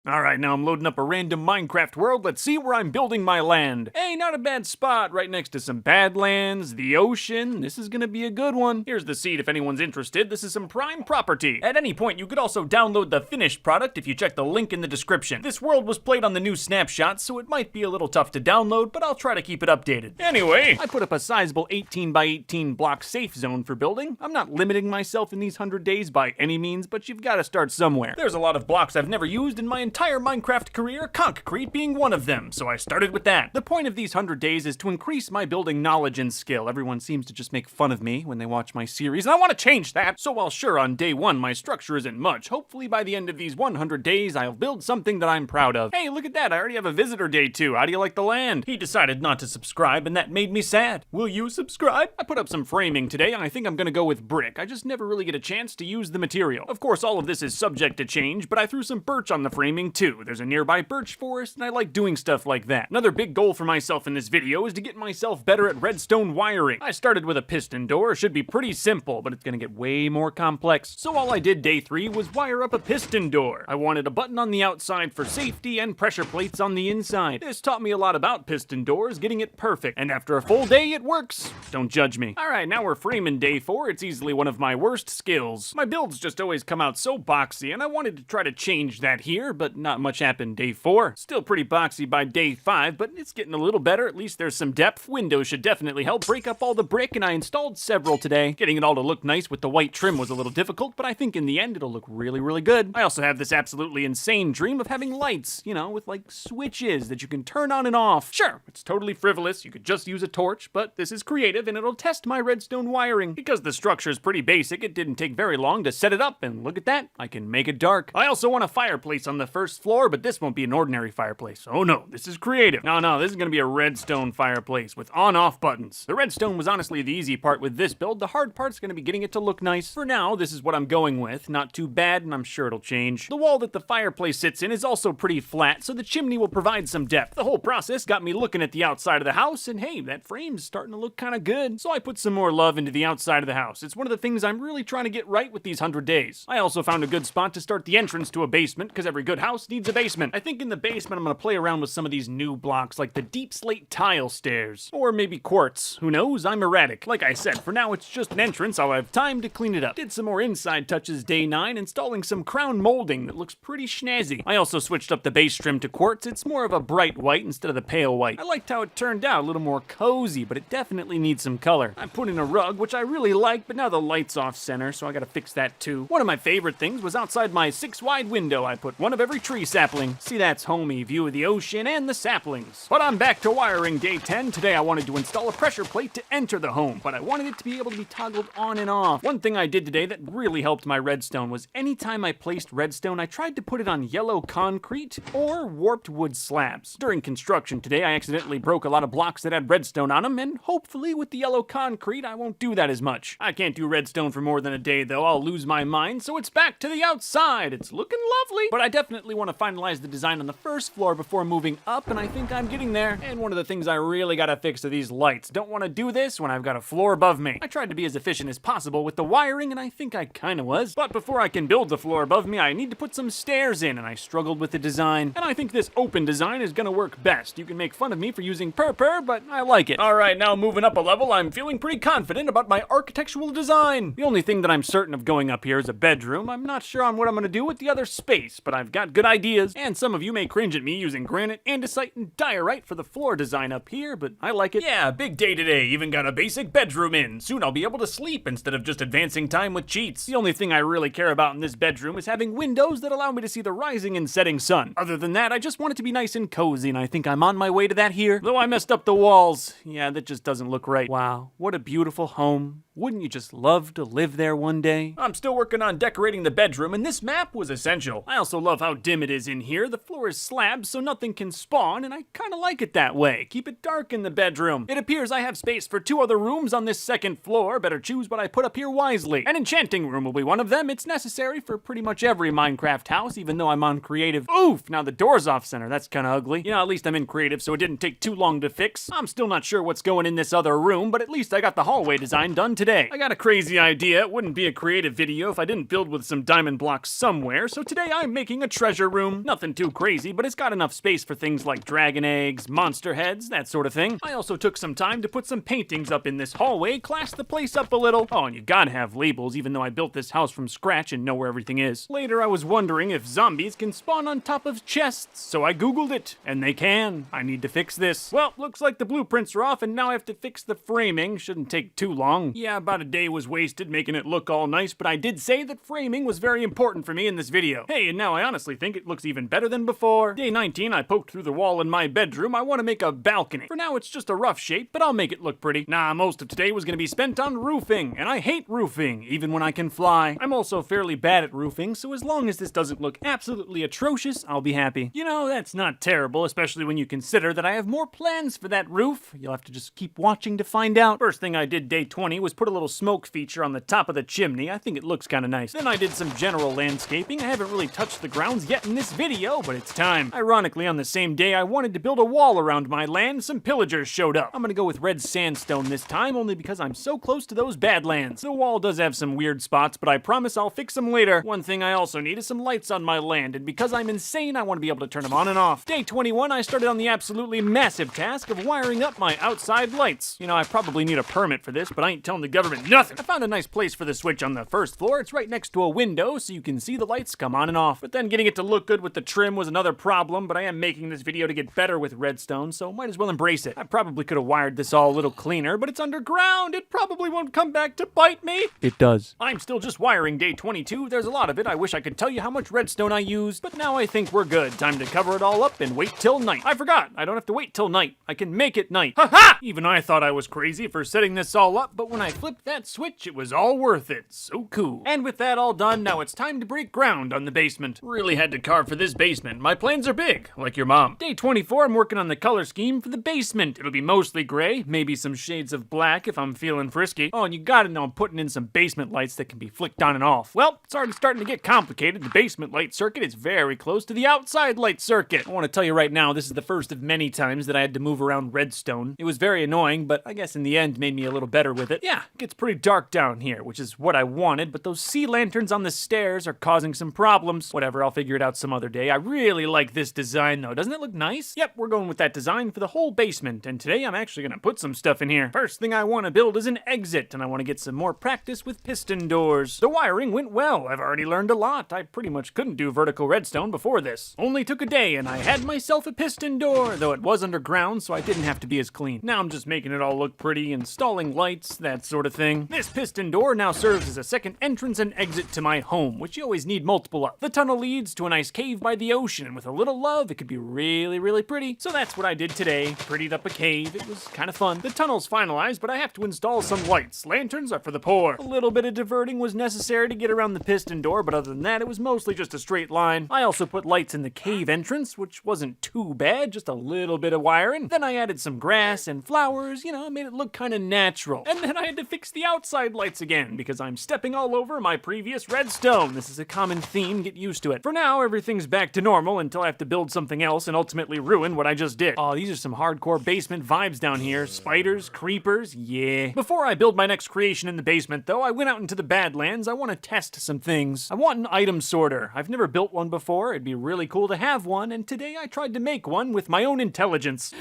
Alright, now I'm loading up a random Minecraft world. Let's see where I'm building my land. Hey, not a bad spot, right next to some badlands, the ocean. This is gonna be a good one. Here's the seed if anyone's interested. This is some prime property. At any point, you could also download the finished product if you check the link in the description. This world was played on the new snapshot, so it might be a little tough to download, but I'll try to keep it updated. Anyway, I put up a sizable 18 by 18 block safe zone for building. I'm not limiting myself in these 100 days by any means, but you've got to start somewhere. There's a lot of blocks I've never used in my entire Minecraft career, concrete being one of them, so I started with that. The point of these 100 days is to increase my building knowledge and skill. Everyone seems to just make fun of me when they watch my series, and I want to change that. So while sure on day one my structure isn't much, hopefully by the end of these 100 days I'll build something that I'm proud of. Hey, look at that, I already have a visitor day too. How do you like the land? He decided not to subscribe, and that made me sad. Will you subscribe? I put up some framing today, and I think I'm gonna go with brick. I just never really get a chance to use the material. Of course, all of this is subject to change, but I threw some birch on the framing too. There's a nearby birch forest, and I like doing stuff like that. Another big goal for myself in this video is to get myself better at redstone wiring. I started with a piston door. It should be pretty simple, but it's gonna get way more complex. So all I did day 3 was wire up a piston door. I wanted a button on the outside for safety and pressure plates on the inside. This taught me a lot about piston doors, getting it perfect, and after a full day, it works. Don't judge me. Alright, now we're framing day 4. It's easily one of my worst skills. My builds just always come out so boxy, and I wanted to try to change that here, but not much happened day 4. Still pretty boxy by day 5, but it's getting a little better. At least there's some depth. Windows should definitely help break up all the brick, and I installed several today. Getting it all to look nice with the white trim was a little difficult, but I think in the end it'll look really, really good. I also have this absolutely insane dream of having lights, you know, with like switches that you can turn on and off. Sure, it's totally frivolous. You could just use a torch, but this is creative and it'll test my redstone wiring. Because the structure's pretty basic, it didn't take very long to set it up, and look at that, I can make it dark. I also want a fireplace on the first floor, but this won't be an ordinary fireplace. Oh no, this is creative. No, this is gonna be a redstone fireplace with on-off buttons. The redstone was honestly the easy part with this build. The hard part's gonna be getting it to look nice. For now, this is what I'm going with. Not too bad, and I'm sure it'll change. The wall that the fireplace sits in is also pretty flat, so the chimney will provide some depth. The whole process got me looking at the outside of the house, and hey, that frame's starting to look kinda good. So I put some more love into the outside of the house. It's one of the things I'm really trying to get right with these 100 days. I also found a good spot to start the entrance to a basement, because every good house needs a basement. I think in the basement I'm gonna play around with some of these new blocks, like the deep slate tile stairs. Or maybe quartz. Who knows? I'm erratic. Like I said, for now it's just an entrance. I'll have time to clean it up. Did some more inside touches day 9, installing some crown molding that looks pretty snazzy. I also switched up the base trim to quartz. It's more of a bright white instead of the pale white. I liked how it turned out, a little more cozy, but it definitely needs some color. I put in a rug, which I really like, but now the light's off center, so I gotta fix that too. One of my favorite things was outside my 6-wide window. I put one of every tree sapling. See, that's homey view of the ocean and the saplings. But I'm back to wiring day 10. Today I wanted to install a pressure plate to enter the home, but I wanted it to be able to be toggled on and off. One thing I did today that really helped my redstone was anytime I placed redstone, I tried to put it on yellow concrete or warped wood slabs. During construction today, I accidentally broke a lot of blocks that had redstone on them, and hopefully with the yellow concrete, I won't do that as much. I can't do redstone for more than a day though. I'll lose my mind, so it's back to the outside. It's looking lovely, but I definitely want to finalize the design on the first floor before moving up, and I think I'm getting there. And one of the things I really gotta fix are these lights. Don't want to do this when I've got a floor above me. I tried to be as efficient as possible with the wiring, and I think I kinda was. But before I can build the floor above me, I need to put some stairs in, and I struggled with the design. And I think this open design is gonna work best. You can make fun of me for using purpur, but I like it. Alright, now moving up a level, I'm feeling pretty confident about my architectural design. The only thing that I'm certain of going up here is a bedroom. I'm not sure on what I'm gonna do with the other space, but I've got good ideas. And some of you may cringe at me using granite, andesite, and diorite for the floor design up here, but I like it. Yeah, big day today. Even got a basic bedroom in. Soon I'll be able to sleep instead of just advancing time with cheats. The only thing I really care about in this bedroom is having windows that allow me to see the rising and setting sun. Other than that, I just want it to be nice and cozy, and I think I'm on my way to that here. Though I messed up the walls. Yeah, that just doesn't look right. Wow, what a beautiful home. Wouldn't you just love to live there one day? I'm still working on decorating the bedroom, and this map was essential. I also love how dim it is in here. The floor is slabs, so nothing can spawn, and I kinda like it that way. Keep it dark in the bedroom. It appears I have space for 2 other rooms on this second floor. Better choose what I put up here wisely. An enchanting room will be one of them. It's necessary for pretty much every Minecraft house, even though I'm on creative. Oof, now the door's off center. That's kinda ugly. You know, at least I'm in creative, so it didn't take too long to fix. I'm still not sure what's going in this other room, but at least I got the hallway design done today? I got a crazy idea. It wouldn't be a creative video if I didn't build with some diamond blocks somewhere, so today I'm making a treasure room. Nothing too crazy, but it's got enough space for things like dragon eggs, monster heads, that sort of thing. I also took some time to put some paintings up in this hallway, class the place up a little. Oh, and you gotta have labels, even though I built this house from scratch and know where everything is. Later, I was wondering if zombies can spawn on top of chests, so I googled it, and they can. I need to fix this. Well, looks like the blueprints are off, and now I have to fix the framing. Shouldn't take too long. Yeah, about a day was wasted making it look all nice, but I did say that framing was very important for me in this video. Hey, and now I honestly think it looks even better than before. Day 19, I poked through the wall in my bedroom. I want to make a balcony. For now, it's just a rough shape, but I'll make it look pretty. Nah, most of today was going to be spent on roofing, and I hate roofing, even when I can fly. I'm also fairly bad at roofing, so as long as this doesn't look absolutely atrocious, I'll be happy. You know, that's not terrible, especially when you consider that I have more plans for that roof. You'll have to just keep watching to find out. First thing I did day 20 was put a little smoke feature on the top of the chimney. I think it looks kind of nice. Then I did some general landscaping. I haven't really touched the grounds yet in this video, but it's time. Ironically, on the same day I wanted to build a wall around my land, some pillagers showed up. I'm gonna go with red sandstone this time, only because I'm so close to those badlands. The wall does have some weird spots, but I promise I'll fix them later. One thing I also need is some lights on my land, and because I'm insane, I want to be able to turn them on and off. Day 21, I started on the absolutely massive task of wiring up my outside lights. You know, I probably need a permit for this, but I ain't telling the government nothing. I found a nice place for the switch on the first floor. It's right next to a window, so you can see the lights come on and off. But then getting it to look good with the trim was another problem, but I am making this video to get better with redstone, so might as well embrace it. I probably could have wired this all a little cleaner, but it's underground. It probably won't come back to bite me. It does. I'm still just wiring day 22. There's a lot of it. I wish I could tell you how much redstone I used, but now I think we're good. Time to cover it all up and wait till night. I forgot. I don't have to wait till night. I can make it night. Ha ha! Even I thought I was crazy for setting this all up, but when I flipped that switch, it was all worth it. So cool. And with that all done, now it's time to break ground on the basement. Really had to carve for this basement. My plans are big, like your mom. Day 24, I'm working on the color scheme for the basement. It'll be mostly gray, maybe some shades of black if I'm feeling frisky. Oh, and you gotta know I'm putting in some basement lights that can be flicked on and off. Well, it's already starting to get complicated. The basement light circuit is very close to the outside light circuit. I want to tell you right now, this is the first of many times that I had to move around redstone. It was very annoying, but I guess in the end made me a little better with it. Yeah, it gets pretty dark down here, which is what I wanted, but those sea lanterns on the stairs are causing some problems. Whatever, I'll figure it out some other day. I really like this design though. Doesn't it look nice? Yep, we're going with that design for the whole basement, and today I'm actually gonna put some stuff in here. First thing I want to build is an exit, and I want to get some more practice with piston doors. The wiring went well. I've already learned a lot. I pretty much couldn't do vertical redstone before this. Only took a day, and I had myself a piston door, though it was underground, so I didn't have to be as clean. Now I'm just making it all look pretty, installing lights, that sort of thing. This piston door now serves as a second entrance and exit to my home, which you always need multiple of. The tunnel leads to a nice cave by the ocean, and with a little love, it could be really, really pretty. So that's what I did today. Prettied up a cave. It was kind of fun. The tunnel's finalized, but I have to install some lights. Lanterns are for the poor. A little bit of diverting was necessary to get around the piston door, but other than that, it was mostly just a straight line. I also put lights in the cave entrance, which wasn't too bad, just a little bit of wiring. Then I added some grass and flowers, you know, made it look kind of natural. And then I had to fix the outside lights again, because I'm stepping all over my previous redstone. This is a common theme, get used to it. For now, everything's back to normal until I have to build something else and ultimately ruin what I just did. Oh, these are some hardcore basement vibes down here. Spiders, creepers, yeah. Before I build my next creation in the basement, though, I went out into the Badlands. I want to test some things. I want an item sorter. I've never built one before. It'd be really cool to have one, and today I tried to make one with my own intelligence.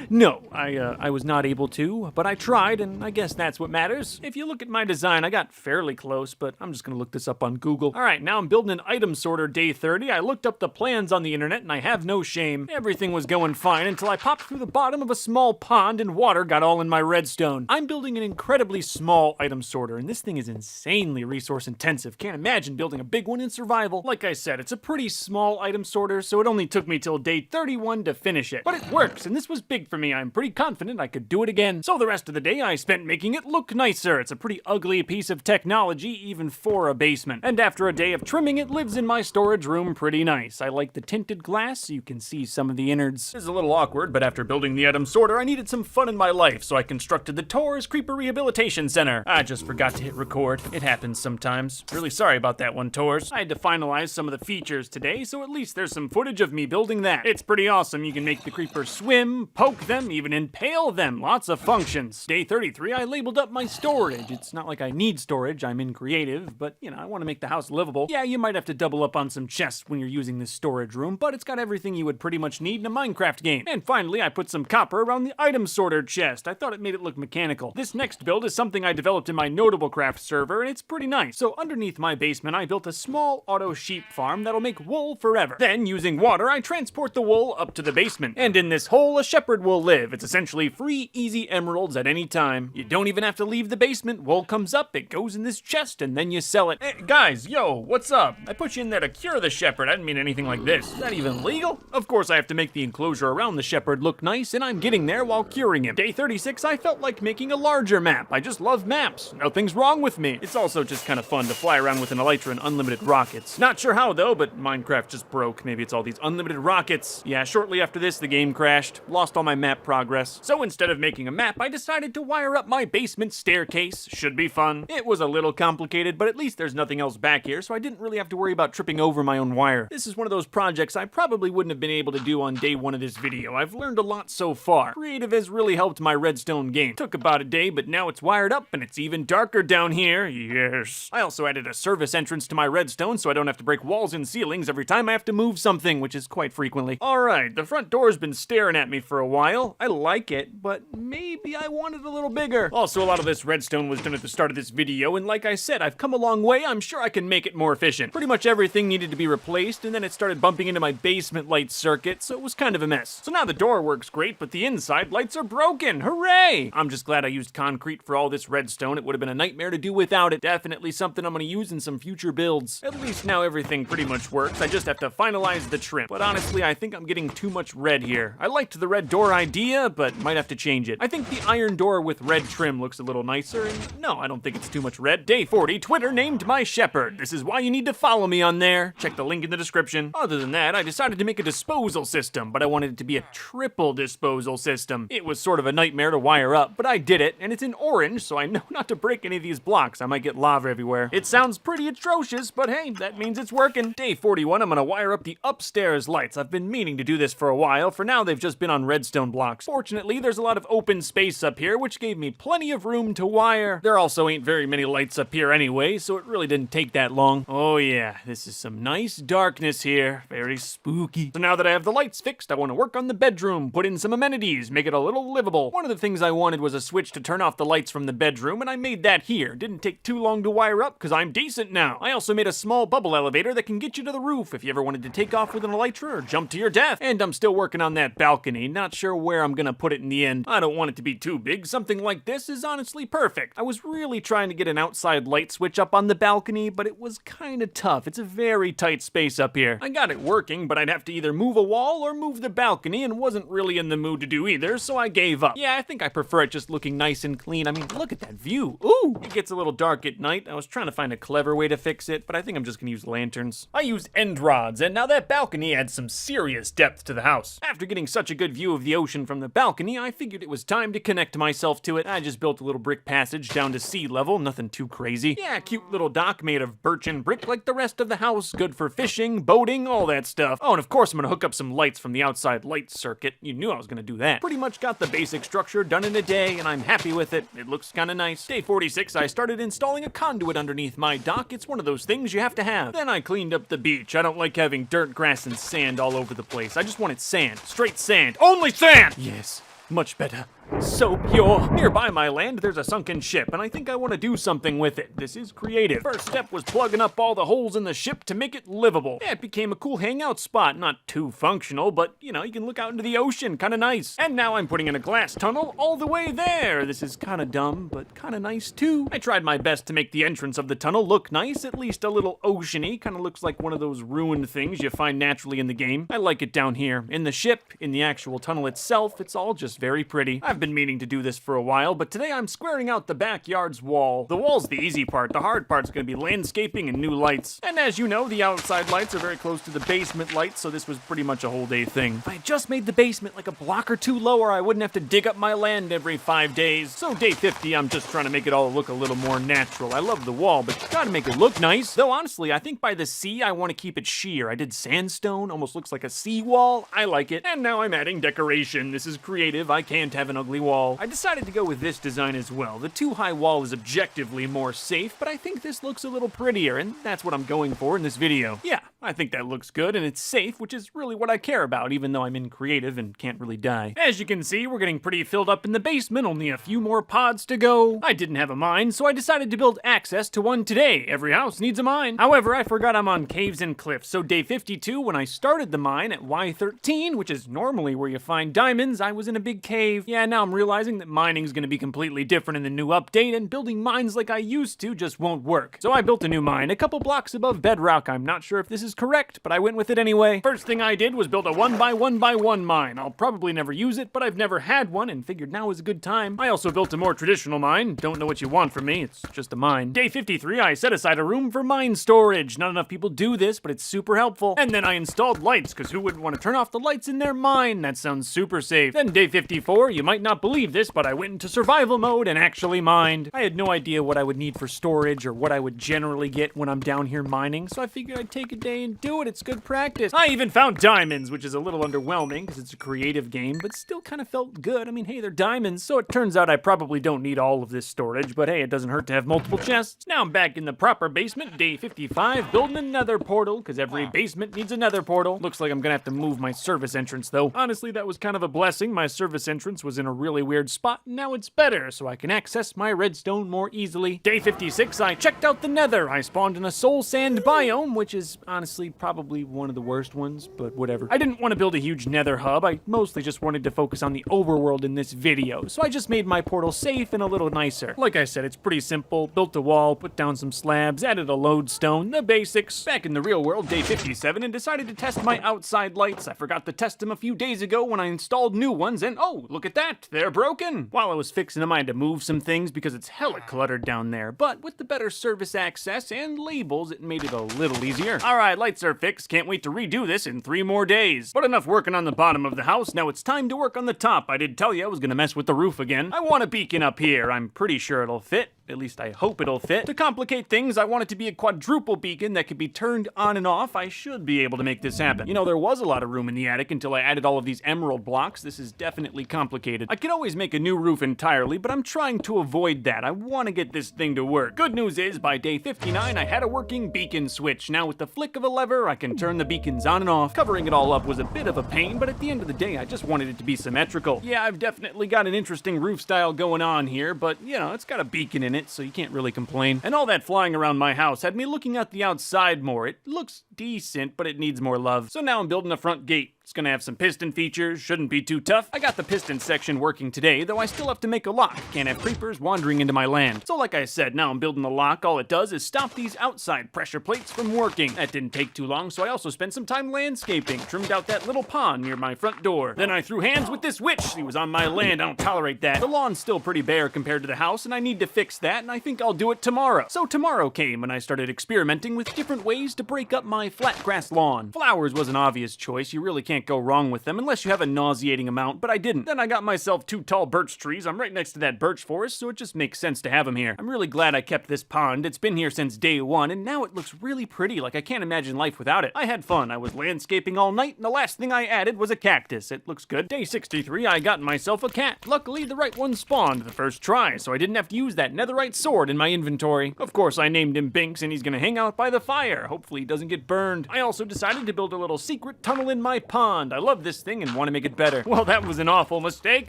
No, I was not able to, but I tried, and I guess that's what matters. If you look at my design, I got fairly close, but I'm just gonna look this up on Google. All right, now I'm building an item sorter day 30. I looked up the plans on the internet, and I have no shame. Everything was going fine until I popped through the bottom of a small pond and water got all in my redstone. I'm building an incredibly small item sorter, and this thing is insanely resource intensive. Can't imagine building a big one in survival. Like I said, it's a pretty small item sorter, so it only took me till day 31 to finish it. But it works, and this was big for me. I'm pretty confident I could do it again. So the rest of the day I spent making it look nicer. It's a pretty ugly piece of technology, even for a basement. And after a day of trimming, it lives in my storage room pretty nice. I like the tinted glass so you can see some of the innards. This is a little awkward, but after building the item sorter, I needed some fun in my life, so I constructed the Tor's Creeper Rehabilitation Center. I just forgot to hit record. It happens sometimes. Really sorry about that one, Tors. I had to finalize some of the features today, so at least there's some footage of me building that. It's pretty awesome. You can make the creeper swim, poke them, even impale them. Lots of functions. Day 33, I labeled up my storage. It's not like I need storage, I'm in creative, but I want to make the house livable. Yeah, you might have to double up on some chests when you're using this storage room, but it's got everything you would pretty much need in a Minecraft game. And finally, I put some copper around the item sorter chest. I thought it made it look mechanical. This next build is something I developed in my Notable Craft server, and it's pretty nice. So underneath my basement, I built a small auto sheep farm that'll make wool forever. Then, using water, I transport the wool up to the basement. And in this hole, a shepherd will live. It's essentially free, easy emeralds at any time. You don't even have to leave the basement. Wool comes up, it goes in this chest, and then you sell it. Hey, guys, yo, what's up? I put you in there to cure the shepherd. I didn't mean anything like this. Is that even legal? Of course, I have to make the enclosure around the shepherd look nice, and I'm getting there while curing him. Day 36, I felt like making a larger map. I just love maps. Nothing's wrong with me. It's also just kind of fun to fly around with an elytra and unlimited rockets. Not sure how though, but Minecraft just broke. Maybe it's all these unlimited rockets. Yeah, shortly after this, the game crashed. Lost all my map progress. So instead of making a map, I decided to wire up my basement staircase. Should be fun. It was a little complicated, but at least there's nothing else back here, so I didn't really have to worry about tripping over my own wire. This is one of those projects I probably wouldn't have been able to do on day one of this video. I've learned a lot so far. Creative has really helped my redstone game. Took about a day, but now it's wired up and it's even darker down here. Yes. I also added a service entrance to my redstone so I don't have to break walls and ceilings every time I have to move something, which is quite frequently. Alright, the front door's been staring at me for a while. I like it, but maybe I want it a little bigger. Also, a lot of this redstone was done at the start of this video, and like I said, I've come a long way. I'm sure I can make it more efficient. Pretty much everything needed to be replaced, and then it started bumping into my basement light circuit, so it was kind of a mess. So now the door works great, but the inside lights are broken. Hooray! I'm just glad I used concrete for all this redstone. It would have been a nightmare to do without it. Definitely something I'm going to use in some future builds. At least now everything pretty much works. I just have to finalize the trim. But honestly, I think I'm getting too much red here. I liked the red door idea, but might have to change it. I think the iron door with red trim looks a little nicer, and no, I don't think it's too much red. Day 40, Twitter named my shepherd. This is why you need to follow me on there. Check the link in the description. Other than that, I decided to make a disposal system, but I wanted it to be a triple disposal system. It was sort of a nightmare to wire up, but I did it, and it's in orange, so I know not to break any of these blocks. I might get lava everywhere. It sounds pretty atrocious, but hey, that means it's working. Day 41, I'm gonna wire up the upstairs lights. I've been meaning to do this for a while. For now, they've just been on redstone blocks. Fortunately, there's a lot of open space up here, which gave me plenty of room to wire. There also ain't very many lights up here anyway, so it really didn't take that long. Oh yeah, this is some nice darkness here. Very spooky. So now that I have the lights fixed, I want to work on the bedroom, put in some amenities, make it a little livable. One of the things I wanted was a switch to turn off the lights from the bedroom, and I made that here. Didn't take too long to wire up, because I'm decent now. I also made a small bubble elevator that can get you to the roof if you ever wanted to take off with an elytra or jump to your death. And I'm still working on that balcony. Not sure where I'm gonna put it in the end. I don't want it to be too big. Something like this is honestly perfect. I was really trying to get an outside light switch up on the balcony, but it was kind of tough. It's a very tight space up here. I got it working, but I'd have to either move a wall or move the balcony, and wasn't really in the mood to do either, so I gave up. Yeah, I think I prefer it just looking nice and clean. I mean, look at that view. Ooh! It gets a little dark at night. I was trying to find a clever way to fix it, but I think I'm just gonna use lanterns. I used end rods, and now that balcony adds some serious depth to the house. After getting such a good view of the ocean from the balcony, I figured it was time to connect myself to it. I just built a little brick passage down to sea level, nothing too crazy. Yeah, cute little dock made of birch and brick like the rest of the house. Good for fishing, boating, all that stuff. Oh, and of course I'm gonna hook up some lights from the outside light circuit. You knew I was gonna do that. Pretty much got the basic structure done in a day, and I'm happy with it. It looks kinda nice. Day 46, I started installing a conduit underneath my dock. It's one of those things you have to have. Then I cleaned up the beach. I don't like having dirt, grass, and sand all over the place. I just wanted sand. Straight sand. Only sand! Yes, much better. So pure. Nearby my land, there's a sunken ship, and I think I want to do something with it. This is creative. First step was plugging up all the holes in the ship to make it livable. Yeah, it became a cool hangout spot. Not too functional, but, you know, you can look out into the ocean. Kind of nice. And now I'm putting in a glass tunnel all the way there. This is kind of dumb, but kind of nice too. I tried my best to make the entrance of the tunnel look nice, at least a little oceany. Kind of looks like one of those ruined things you find naturally in the game. I like it down here. In the ship, in the actual tunnel itself, it's all just very pretty. I've I've been meaning to do this for a while, but today I'm squaring out the backyard's wall. The wall's the easy part. The hard part's gonna be landscaping and new lights. And as you know, the outside lights are very close to the basement lights, so this was pretty much a whole day thing. If I had just made the basement like a block or two lower, I wouldn't have to dig up my land every 5 days. So day 50, I'm just trying to make it all look a little more natural. I love the wall, but you gotta make it look nice. Though honestly, I think by the sea, I want to keep it sheer. I did sandstone, almost looks like a sea wall. I like it. And now I'm adding decoration. This is creative. I can't have an ugly wall. I decided to go with this design as well. The too high wall is objectively more safe, but I think this looks a little prettier, and that's what I'm going for in this video. Yeah, I think that looks good, and it's safe, which is really what I care about, even though I'm in creative and can't really die. As you can see, we're getting pretty filled up in the basement, only a few more pods to go. I didn't have a mine, so I decided to build access to one today. Every house needs a mine. However, I forgot I'm on caves and cliffs, so day 52, when I started the mine at Y13, which is normally where you find diamonds, I was in a big cave. Yeah, now I'm realizing that mining's gonna be completely different in the new update, and building mines like I used to just won't work. So I built a new mine, a couple blocks above bedrock. I'm not sure if this is correct, but I went with it anyway. First thing I did was build a 1x1x1 mine. I'll probably never use it, but I've never had one and figured now is a good time. I also built a more traditional mine. Don't know what you want from me, it's just a mine. Day 53, I set aside a room for mine storage. Not enough people do this, but it's super helpful. And then I installed lights, because who wouldn't want to turn off the lights in their mine? That sounds super safe. Then day 54, you might not believe this, but I went into survival mode and actually mined. I had no idea what I would need for storage or what I would generally get when I'm down here mining, so I figured I'd take a day and do it. It's good practice. I even found diamonds, which is a little underwhelming because it's a creative game, but still kind of felt good. I mean, hey, they're diamonds, so it turns out I probably don't need all of this storage, but hey, it doesn't hurt to have multiple chests. Now I'm back in the proper basement, day 55, building another portal, because every basement needs another portal. Looks like I'm gonna have to move my service entrance, though. Honestly, that was kind of a blessing. My service entrance was in a really weird spot, and now it's better, so I can access my redstone more easily. Day 56, I checked out the nether. I spawned in a soul sand biome, which is honestly probably one of the worst ones, but whatever. I didn't want to build a huge nether hub. I mostly just wanted to focus on the overworld in this video, so I just made my portal safe and a little nicer. Like I said, it's pretty simple. Built a wall, put down some slabs, added a lodestone, the basics. Back in the real world, day 57, and decided to test my outside lights. I forgot to test them a few days ago when I installed new ones, and oh, look at that, they're broken. While I was fixing them, I had to move some things because it's hella cluttered down there, but with the better service access and labels, it made it a little easier. Alright, lights are fixed. Can't wait to redo this in 3 more days. But enough working on the bottom of the house, now it's time to work on the top. I did tell you I was gonna mess with the roof again. I want a beacon up here. I'm pretty sure it'll fit. At least I hope it'll fit. To complicate things, I want it to be a quadruple beacon that could be turned on and off. I should be able to make this happen. You know, there was a lot of room in the attic until I added all of these emerald blocks. This is definitely complicated. I could always make a new roof entirely, but I'm trying to avoid that. I want to get this thing to work. Good news is, by day 59, I had a working beacon switch. Now with the flick of a lever, I can turn the beacons on and off. Covering it all up was a bit of a pain, but at the end of the day, I just wanted it to be symmetrical. Yeah, I've definitely got an interesting roof style going on here, but you know, it's got a beacon in it, so you can't really complain. And all that flying around my house had me looking at the outside more. It looks decent, but it needs more love. So now I'm building a front gate. It's gonna have some piston features, shouldn't be too tough. I got the piston section working today, though I still have to make a lock. Can't have creepers wandering into my land. So like I said, now I'm building the lock. All it does is stop these outside pressure plates from working. That didn't take too long, so I also spent some time landscaping. Trimmed out that little pond near my front door. Then I threw hands with this witch. He was on my land. I don't tolerate that. The lawn's still pretty bare compared to the house, and I need to fix that, and I think I'll do it tomorrow. So tomorrow came, and I started experimenting with different ways to break up my flat grass lawn. Flowers was an obvious choice. You really can't go wrong with them unless you have a nauseating amount, but I didn't. Then I got myself 2 tall birch trees. I'm right next to that birch forest, so it just makes sense to have them here. I'm really glad I kept this pond. It's been here since day 1, and now it looks really pretty. Like I can't imagine life without it. I had fun. I was landscaping all night, and the last thing I added was a cactus. It looks good. Day 63, I got myself a cat. Luckily, the right one spawned the first try, so I didn't have to use that netherite sword in my inventory. Of course, I named him Binks, and he's gonna hang out by the fire. Hopefully he doesn't get burned. I also decided to build a little secret tunnel in my pond. I love this thing and want to make it better. Well, that was an awful mistake.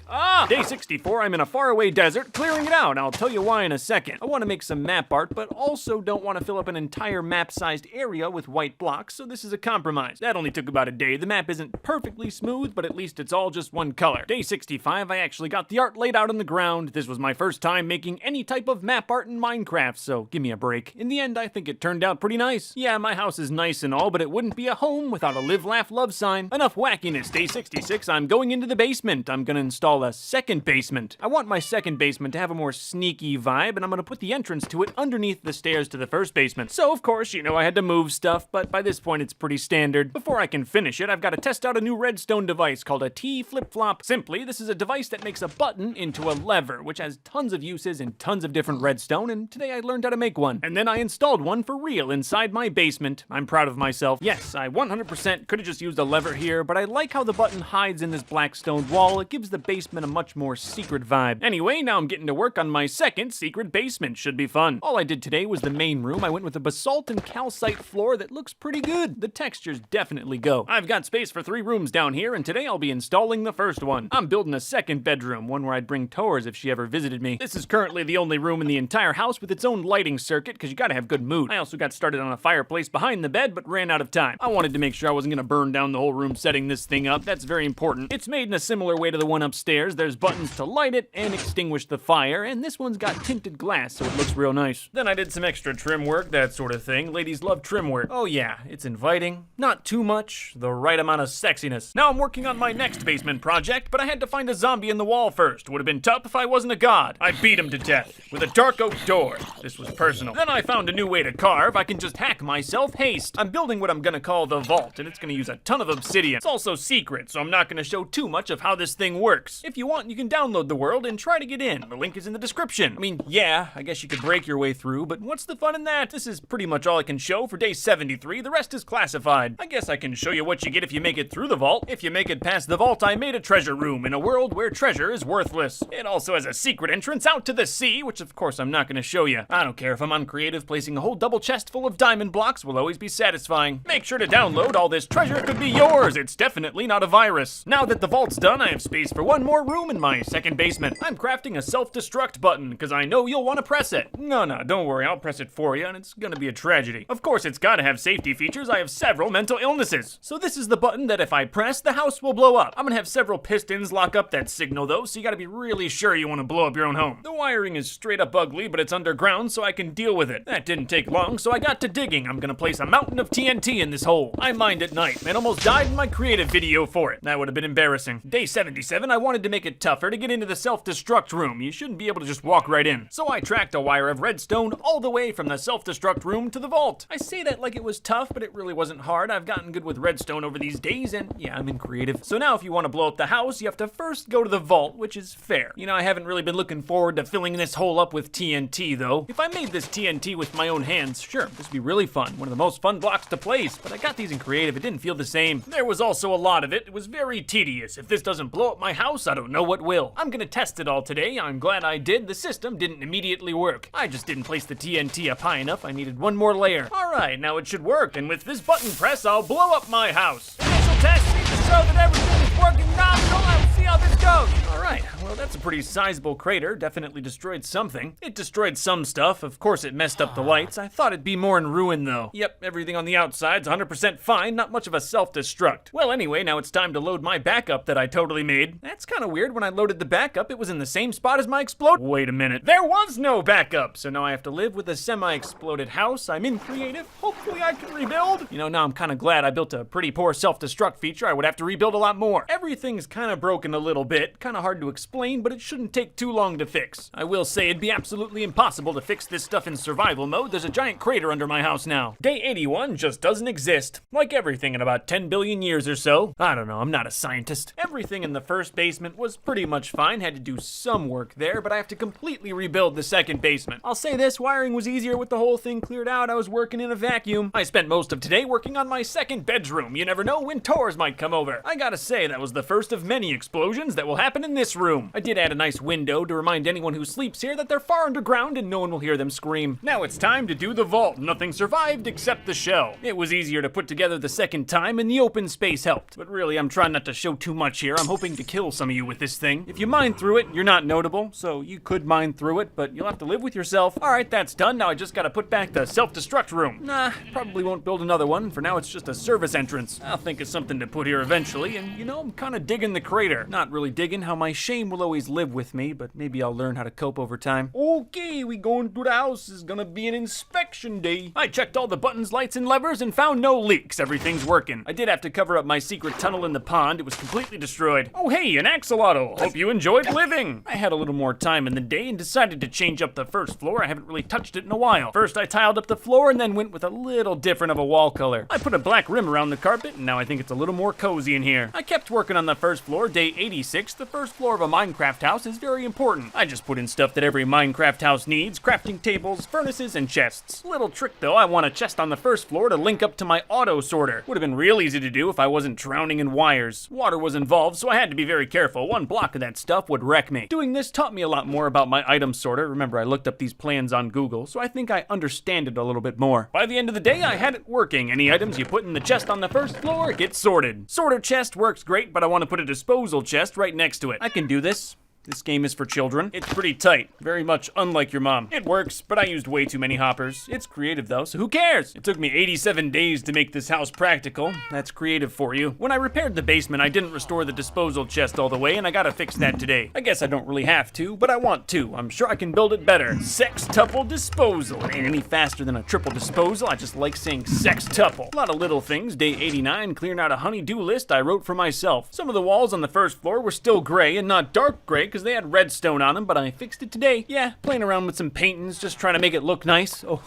Day 64, I'm in a faraway desert, clearing it out. I'll tell you why in a second. I want to make some map art, but also don't want to fill up an entire map-sized area with white blocks, so this is a compromise. That only took about a day. The map isn't perfectly smooth, but at least it's all just one color. Day 65, I actually got the art laid out on the ground. This was my first time making any type of map art in Minecraft, so give me a break. In the end, I think it turned out pretty nice. Yeah, my house is nice and all, but it wouldn't be a home without a live, laugh, love sign. Enough enough wackiness. Day 66, I'm going into the basement. I'm gonna install a second basement. I want my second basement to have a more sneaky vibe, and I'm gonna put the entrance to it underneath the stairs to the first basement. So, of course, you know I had to move stuff, but by this point it's pretty standard. Before I can finish it, I've got to test out a new redstone device called a T-flip-flop. Simply, this is a device that makes a button into a lever, which has tons of uses and tons of different redstone, and today I learned how to make one. And then I installed one for real inside my basement. I'm proud of myself. Yes, I 100% could have just used a lever here, but I like how the button hides in this black stone wall. It gives the basement a much more secret vibe. Anyway, now I'm getting to work on my second secret basement. Should be fun. All I did today was the main room. I went with a basalt and calcite floor that looks pretty good. The textures definitely go. I've got space for 3 rooms down here, and today I'll be installing the first one. I'm building a second bedroom, one where I'd bring Tors if she ever visited me. This is currently the only room in the entire house with its own lighting circuit, because you gotta have good mood. I also got started on a fireplace behind the bed, but ran out of time. I wanted to make sure I wasn't gonna burn down the whole room setting this thing up. That's very important. It's made in a similar way to the one upstairs. There's buttons to light it and extinguish the fire, and this one's got tinted glass, so it looks real nice. Then I did some extra trim work, that sort of thing. Ladies love trim work. Oh yeah, it's inviting. Not too much, the right amount of sexiness. Now I'm working on my next basement project, but I had to find a zombie in the wall first. Would have been tough if I wasn't a god. I beat him to death with a dark oak door. This was personal. Then I found a new way to carve. I can just hack myself haste. I'm building what I'm gonna call the vault, and it's gonna use a ton of obsidian. It's also secret, so I'm not gonna show too much of how this thing works. If you want, you can download the world and try to get in. The link is in the description. I mean, yeah, I guess you could break your way through, but what's the fun in that? This is pretty much all I can show for day 73. The rest is classified. I guess I can show you what you get if you make it through the vault. If you make it past the vault, I made a treasure room in a world where treasure is worthless. It also has a secret entrance out to the sea, which of course I'm not gonna show you. I don't care if I'm uncreative, placing a whole double chest full of diamond blocks will always be satisfying. Make sure to download. All this treasure could be yours. It's definitely not a virus. Now that the vault's done, I have space for one more room in my second basement. I'm crafting a self-destruct button, because I know you'll want to press it. No, don't worry, I'll press it for you, and it's gonna be a tragedy. Of course, it's gotta have safety features. I have several mental illnesses. So this is the button that if I press, the house will blow up. I'm gonna have several pistons lock up that signal though, so you gotta be really sure you want to blow up your own home. The wiring is straight up ugly, but it's underground, so I can deal with it. That didn't take long, so I got to digging. I'm gonna place a mountain of TNT in this hole. I mined at night and almost died in my creative video for it. That would have been embarrassing. Day 77, I wanted to make it tougher to get into the self-destruct room. You shouldn't be able to just walk right in. So I tracked a wire of redstone all the way from the self-destruct room to the vault. I say that like it was tough, but it really wasn't hard. I've gotten good with redstone over these days, and yeah, I'm in creative. So now if you want to blow up the house, you have to first go to the vault, which is fair. You know, I haven't really been looking forward to filling this hole up with TNT, though. If I made this TNT with my own hands, sure, this would be really fun. One of the most fun blocks to place, but I got these in creative. It didn't feel the same. There was also a lot of it. It was very tedious. If this doesn't blow up my house, I don't know what will. I'm gonna test it all today. I'm glad I did. The system didn't immediately work. I just didn't place the TNT up high enough. I needed one more layer. All right, now it should work, and with this button press, I'll blow up my house. Initial test seems to show that everything is working nominal. Let's see how this goes. All right, well, that's a pretty sizable crater. Definitely destroyed something. It destroyed some stuff. Of course, it messed up the lights. I thought it'd be more in ruin, though. Yep, everything on the outside's 100% fine. Not much of a self-destruct. Well, anyway, now it's time to load my backup that I totally made. That's kind of weird. When I loaded the backup, it was in the same spot as my explode. Wait a minute. There was no backup, so now I have to live with a semi-exploded house. I'm in creative. Hopefully I can rebuild. You know, now I'm kind of glad I built a pretty poor self-destruct feature. I would have to rebuild a lot more. Everything's kind of broken a little bit. Kind of hard to explain, but it shouldn't take too long to fix. I will say it'd be absolutely impossible to fix this stuff in survival mode. There's a giant crater under my house now. Day 81 just doesn't exist. Like everything in about 10 billion years or so. I don't know, I'm not a scientist. Everything in the first basement was pretty much fine. Had to do some work there, but I have to completely rebuild the second basement. I'll say this, wiring was easier with the whole thing cleared out. I was working in a vacuum. I spent most of today working on my second bedroom. You never know when Tors might come over. I gotta say, that was the first of many explosions that will happen in this room. I did add a nice window to remind anyone who sleeps here that they're far underground and no one will hear them scream. Now it's time to do the vault. Nothing survived except the shell. It was easier to put together the second time and the open space helped. But really, I'm trying not to show too much here. I'm hoping to kill some of you with this thing. If you mine through it, you're not notable, so you could mine through it, but you'll have to live with yourself. All right, that's done. Now I just gotta put back the self-destruct room. Nah, probably won't build another one. For now, it's just a service entrance. I'll think of something to put here eventually, and you know, I'm kind of digging the crater. Not really digging how my shame will always animals live with me, but maybe I'll learn how to cope over time. Okay, we going through the house. This is gonna be an inspection day. I checked all the buttons, lights, and levers and found no leaks. Everything's working. I did have to cover up my secret tunnel in the pond. It was completely destroyed. Oh hey, an axolotl. Hope you enjoyed living. I had a little more time in the day and decided to change up the first floor. I haven't really touched it in a while. First I tiled up the floor and then went with a little different of a wall color. I put a black rim around the carpet and now I think it's a little more cozy in here. I kept working on the first floor, day 86. The first floor of a Minecraft house is very important. I just put in stuff that every Minecraft house needs: crafting tables, furnaces, and chests. Little trick though, I want a chest on the first floor to link up to my auto sorter. Would have been real easy to do if I wasn't drowning in wires. Water was involved, so I had to be very careful. One block of that stuff would wreck me. Doing this taught me a lot more about my item sorter. Remember, I looked up these plans on Google, so I think I understand it a little bit more. By the end of the day, I had it working. Any items you put in the chest on the first floor get sorted. Sorter chest works great, but I want to put a disposal chest right next to it. I can do this. This game is for children. It's pretty tight, very much unlike your mom. It works, but I used way too many hoppers. It's creative though, so who cares? It took me 87 days to make this house practical. That's creative for you. When I repaired the basement, I didn't restore the disposal chest all the way, and I gotta fix that today. I guess I don't really have to, but I want to. I'm sure I can build it better. Sextuple disposal. It ain't any faster than a triple disposal. I just like saying sextuple. A lot of little things. Day 89, clearing out a honey-do list I wrote for myself. Some of the walls on the first floor were still gray and not dark gray, because they had redstone on them, but I fixed it today. Yeah, playing around with some paintings, just trying to make it look nice. Oh,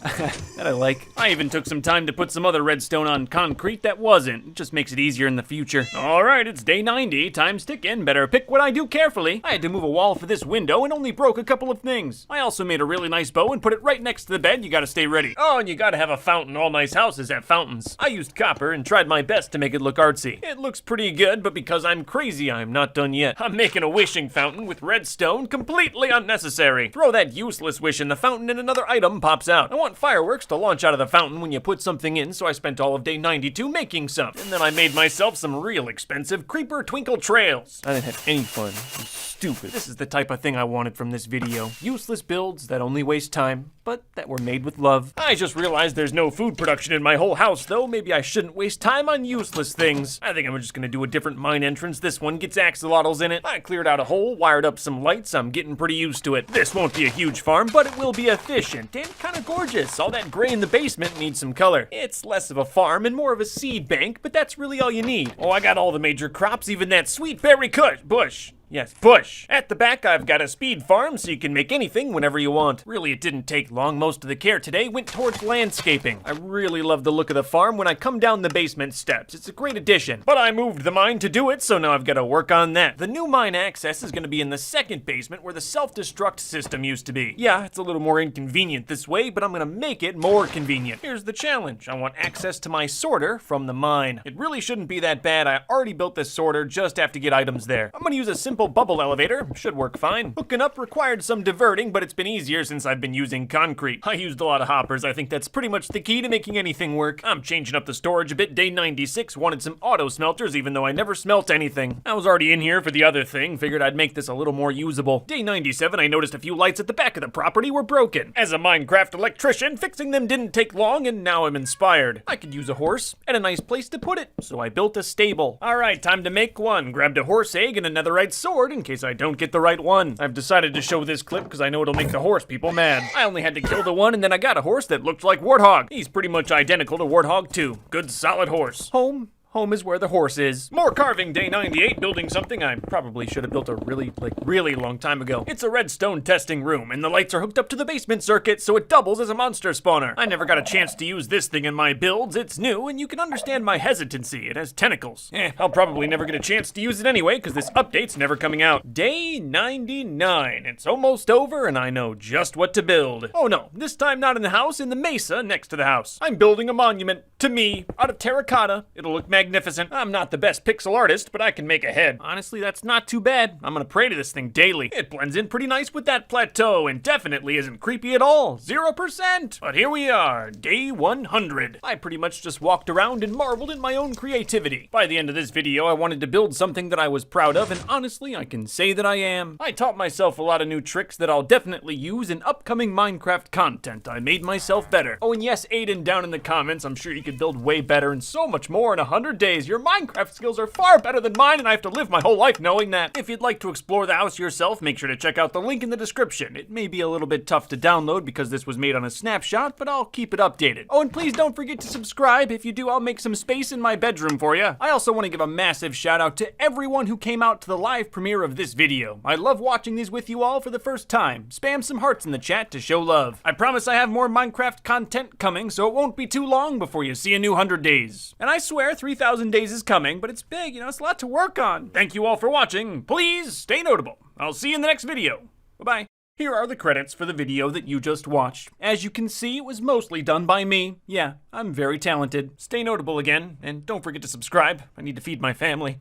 that I like. I even took some time to put some other redstone on concrete that wasn't. It just makes it easier in the future. All right, it's day 90. Time's ticking. Better pick what I do carefully. I had to move a wall for this window and only broke a couple of things. I also made a really nice bow and put it right next to the bed. You gotta stay ready. Oh, and you gotta have a fountain. All nice houses have fountains. I used copper and tried my best to make it look artsy. It looks pretty good, but because I'm crazy, I'm not done yet. I'm making a wishing fountain with redstone, completely unnecessary. Throw that useless wish in the fountain and another item pops out. I want fireworks to launch out of the fountain when you put something in, so I spent all of day 92 making some. And then I made myself some real expensive creeper twinkle trails. I didn't have any fun. I'm stupid. This is the type of thing I wanted from this video. Useless builds that only waste time, but that were made with love. I just realized there's no food production in my whole house, though. Maybe I shouldn't waste time on useless things. I think I'm just gonna do a different mine entrance. This one gets axolotls in it. I cleared out a hole, wired up some lights. I'm getting pretty used to it. This won't be a huge farm, but it will be efficient and kind of gorgeous. All that gray in the basement needs some color. It's less of a farm and more of a seed bank, but that's really all you need. Oh, I got all the major crops, even that sweet berry bush. Yes, bush. At the back, I've got a speed farm, so you can make anything whenever you want. Really, it didn't take long. Most of the care today went towards landscaping. I really love the look of the farm when I come down the basement steps. It's a great addition. But I moved the mine to do it, so now I've got to work on that. The new mine access is going to be in the second basement where the self-destruct system used to be. Yeah, it's a little more inconvenient this way, but I'm going to make it more convenient. Here's the challenge. I want access to my sorter from the mine. It really shouldn't be that bad. I already built this sorter, just have to get items there. I'm going to use a simple bubble elevator. Should work fine. Hooking up required some diverting, but it's been easier since I've been using concrete. I used a lot of hoppers. I think that's pretty much the key to making anything work. I'm changing up the storage a bit. Day 96 wanted some auto smelters, even though I never smelt anything. I was already in here for the other thing. Figured I'd make this a little more usable. Day 97, I noticed a few lights at the back of the property were broken. As a Minecraft electrician, fixing them didn't take long, and now I'm inspired. I could use a horse and a nice place to put it, so I built a stable. All right, time to make one. Grabbed a horse egg and a netherite sword in case I don't get the right one. I've decided to show this clip because I know it'll make the horse people mad. I only had to kill the one and then I got a horse that looked like Warthog. He's pretty much identical to Warthog 2. Good solid horse. Home is where the horse is. More carving, day 98, building something I probably should have built a really long time ago. It's a redstone testing room, and the lights are hooked up to the basement circuit, so it doubles as a monster spawner. I never got a chance to use this thing in my builds. It's new, and you can understand my hesitancy. It has tentacles. I'll probably never get a chance to use it anyway, because this update's never coming out. Day 99. It's almost over, and I know just what to build. Oh no, this time not in the house, in the mesa next to the house. I'm building a monument to me, out of terracotta. It'll look magnificent. I'm not the best pixel artist, but I can make a head. Honestly, that's not too bad. I'm gonna pray to this thing daily. It blends in pretty nice with that plateau and definitely isn't creepy at all. 0%. But here we are, day 100. I pretty much just walked around and marveled in my own creativity. By the end of this video, I wanted to build something that I was proud of, and honestly, I can say that I am. I taught myself a lot of new tricks that I'll definitely use in upcoming Minecraft content. I made myself better. Oh, and yes, Aiden down in the comments, I'm sure you could build way better and so much more in 100 100 days. Your Minecraft skills are far better than mine, and I have to live my whole life knowing that. If you'd like to explore the house yourself, make sure to check out the link in the description. It may be a little bit tough to download because this was made on a snapshot, but I'll keep it updated. Oh, and please don't forget to subscribe. If you do, I'll make some space in my bedroom for you. I also want to give a massive shout out to everyone who came out to the live premiere of this video. I love watching these with you all for the first time. Spam some hearts in the chat to show love. I promise I have more Minecraft content coming, so it won't be too long before you see a new 100 days. And I swear 3,000 days is coming, but it's big, it's a lot to work on. Thank you all for watching. Please stay notable. I'll see you in the next video. Bye-bye. Here are the credits for the video that you just watched. As you can see, it was mostly done by me. Yeah, I'm very talented. Stay notable again, and don't forget to subscribe. I need to feed my family.